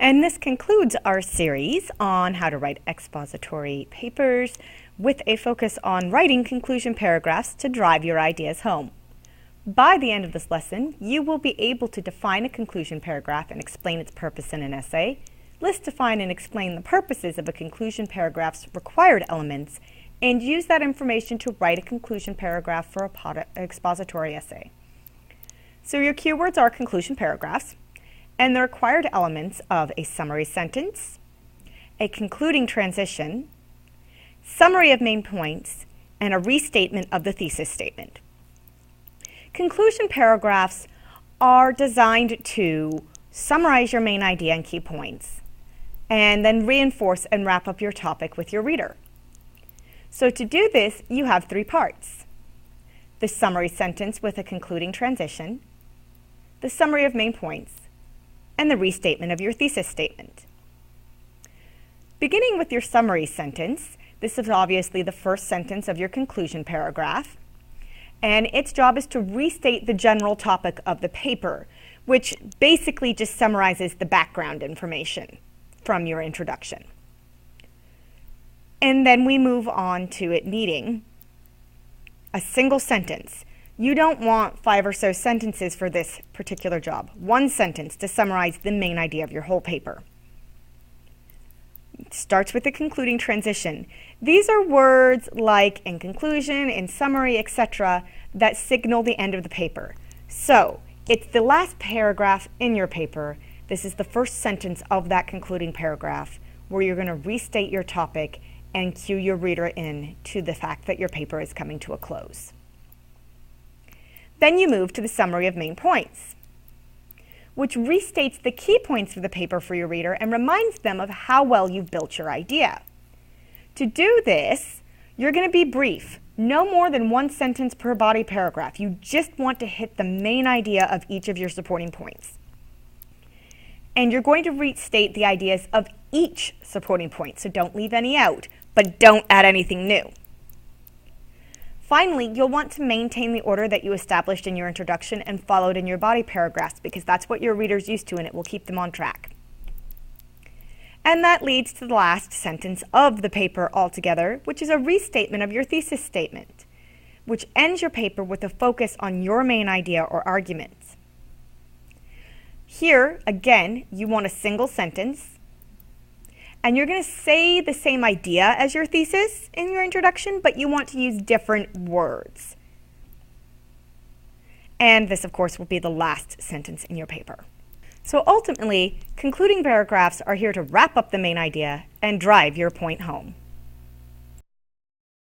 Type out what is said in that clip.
And this concludes our series on how to write expository papers with a focus on writing conclusion paragraphs to drive your ideas home. By the end of this lesson, you will be able to define a conclusion paragraph and explain its purpose in an essay, list, define, and explain the purposes of a conclusion paragraph's required elements, and use that information to write a conclusion paragraph for an expository essay. So your keywords are conclusion paragraphs, and the required elements of a summary sentence, a concluding transition, summary of main points, and a restatement of the thesis statement. Conclusion paragraphs are designed to summarize your main idea and key points, and then reinforce and wrap up your topic with your reader. So to do this, you have three parts: the summary sentence with a concluding transition, the summary of main points, and the restatement of your thesis statement. Beginning with your summary sentence, this is obviously the first sentence of your conclusion paragraph, and its job is to restate the general topic of the paper, which basically just summarizes the background information from your introduction. And then we move on to it needing a single sentence. You don't want 5 or so sentences for this particular job. One sentence to summarize the main idea of your whole paper. It starts with the concluding transition. These are words like in conclusion, in summary, etc. that signal the end of the paper. So it's the last paragraph in your paper. This is the first sentence of that concluding paragraph where you're going to restate your topic and cue your reader in to the fact that your paper is coming to a close. Then you move to the summary of main points, which restates the key points of the paper for your reader and reminds them of how well you've built your idea. To do this, you're going to be brief, no more than one sentence per body paragraph. You just want to hit the main idea of each of your supporting points. And you're going to restate the ideas of each supporting point, so don't leave any out, but don't add anything new. Finally, you'll want to maintain the order that you established in your introduction and followed in your body paragraphs, because that's what your reader's used to and it will keep them on track. And that leads to the last sentence of the paper altogether, which is a restatement of your thesis statement, which ends your paper with a focus on your main idea or arguments. Here, again, you want a single sentence, and you're going to say the same idea as your thesis in your introduction, but you want to use different words. And this, of course, will be the last sentence in your paper. So ultimately, concluding paragraphs are here to wrap up the main idea and drive your point home.